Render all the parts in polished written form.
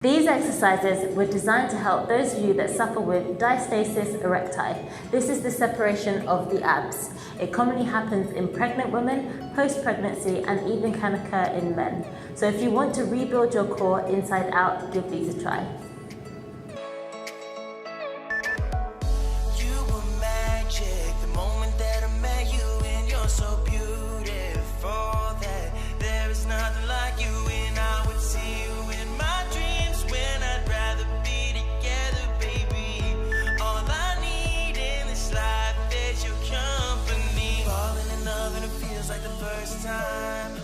These exercises were designed to help those of you that suffer with diastasis erecti. This is the separation of the abs. It commonly happens in pregnant women, post-pregnancy, and even can occur in men. So if you want to rebuild your core inside out, give these a try. You were magic the moment that I met you, and you're so beautiful that there is nothing like you, and I would see you in my dreams when I'd rather be together, baby. All I need in this life is your company. Falling in love and it feels like the first time.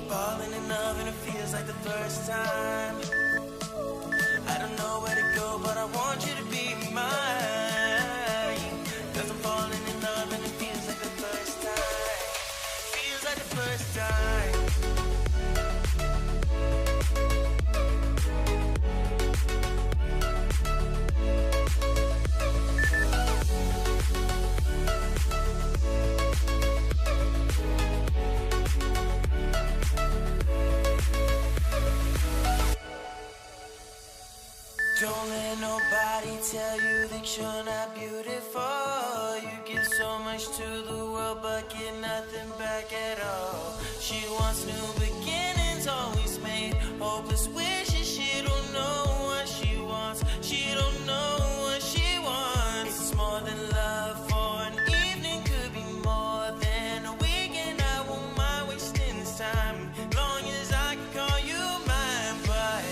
Falling in love and it feels like the first time. I don't know where to go, but I want you to be mine. 'Cause I'm falling in love and it feels like the first time. Feels like the first time. Don't let nobody tell you that you're not beautiful. You give so much to the world but get nothing back at all. She wants new beginnings, always made hopeless wishes. She don't know what she wants. She don't know what she wants. It's more than love for an evening, could be more than a weekend. I won't mind wasting this time, long as I can call you mine. But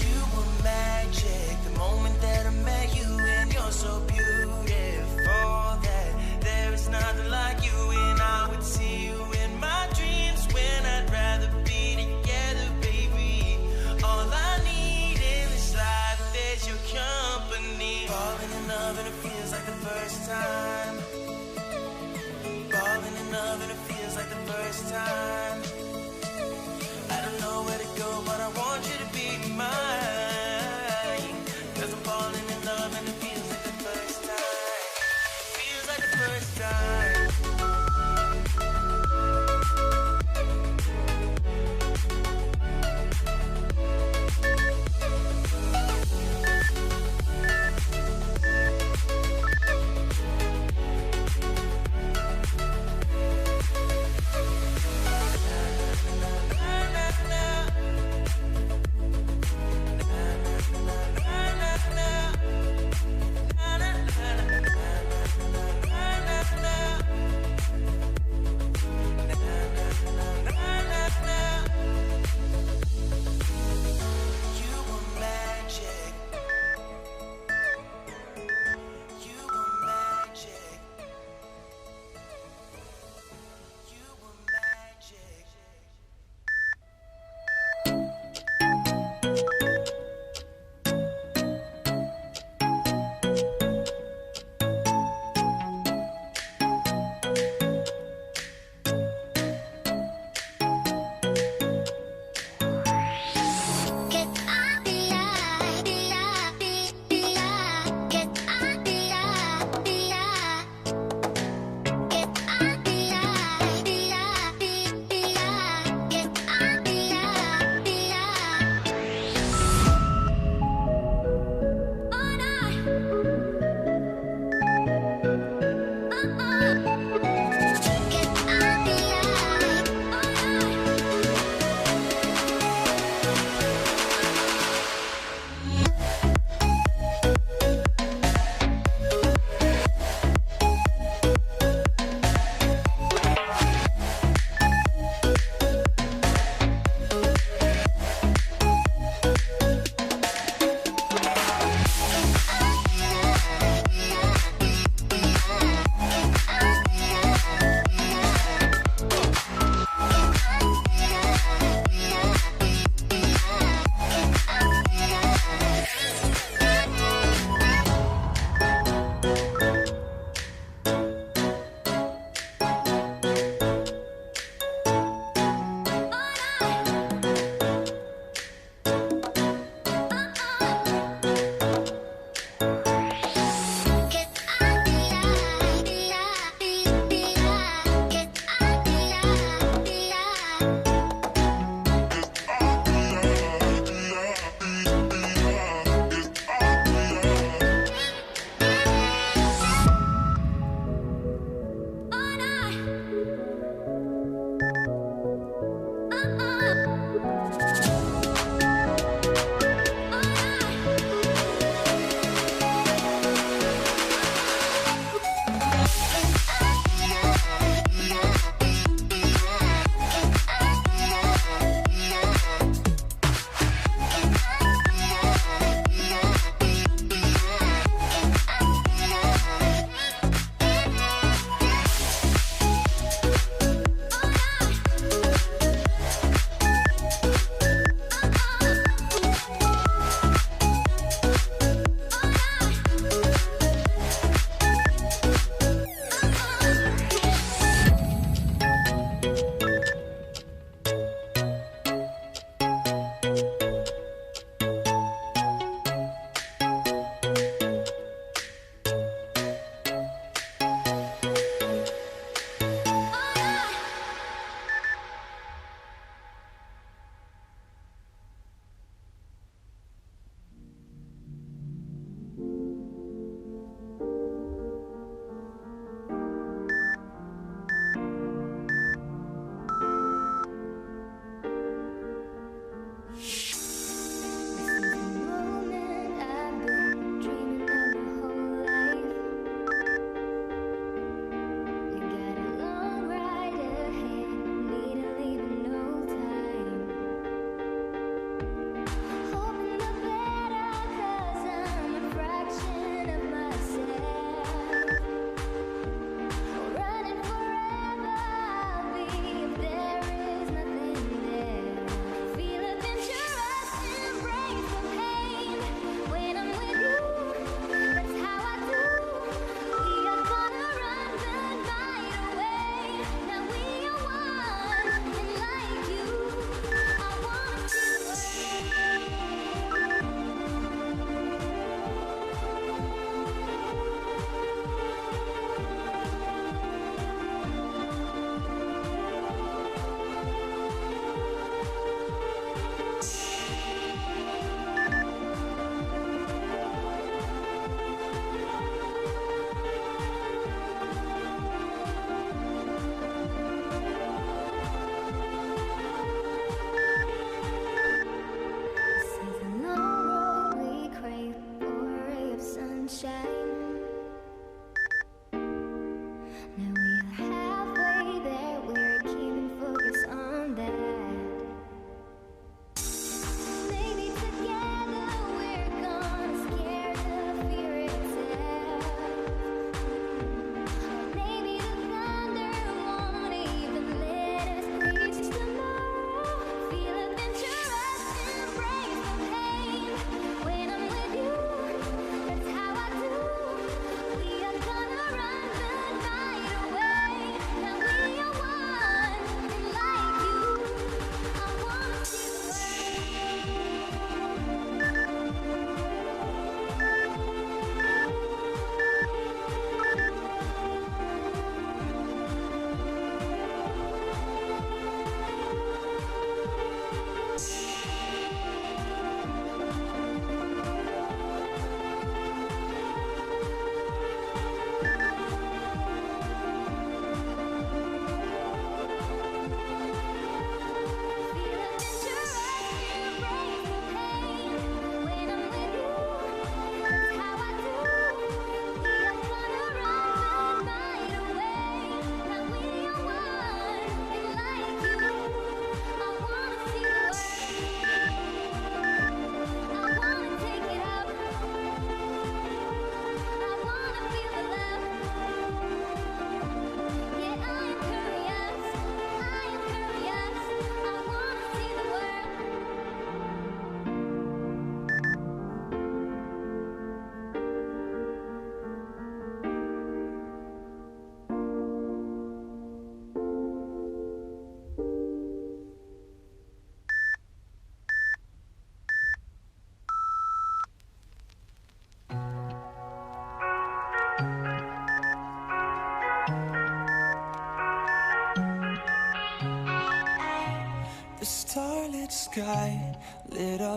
you were magic the moment that I met you, and you're so beautiful that there is nothing like you, and I would see you in my dreams when I'd rather be together, baby. All I need in this life is your company. Falling in love and it feels like the first time. Falling in love and it feels like the first time. I don't know where to go, but I want you to be mine. 'Cause I'm falling in love and it feels like the first time. Feels like the first time.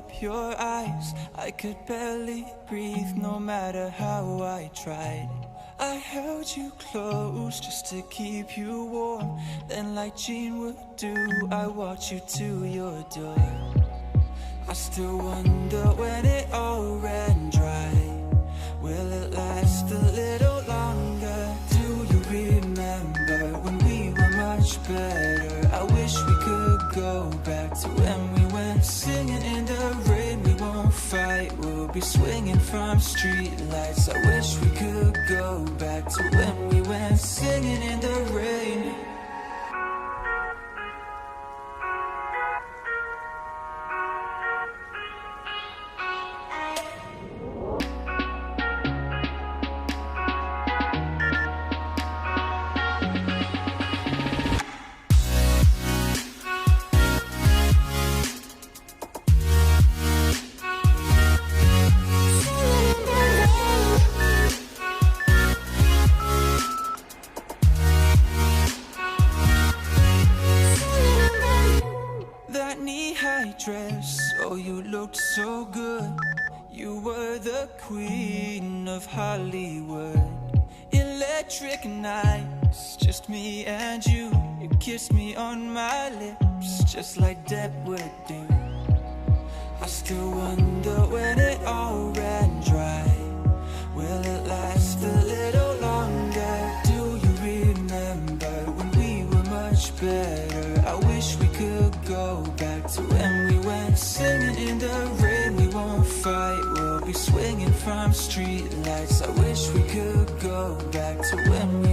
up your eyes, I could barely breathe no matter how I tried. I held you close just to keep you warm. Then like Jean would do, I walked you to your door. I still wonder when it all ran dry. Will it last a little longer? Do you remember when we were much better? I wish we could go back to when we went singing in the rain. We won't fight, we'll be swinging from street lights. I wish we could go back to when we went singing in the rain. Dress, oh you looked so good. You were the queen of Hollywood. Electric nights, just me and you. You kissed me on my lips, just like Deb would do. I still wonder when it all ran dry. Will it last a little longer? Do you remember when we were much better? I wish we could go back to when we went singing in the rain. We won't fight, we'll be swinging from street lights. I wish we could go back to when we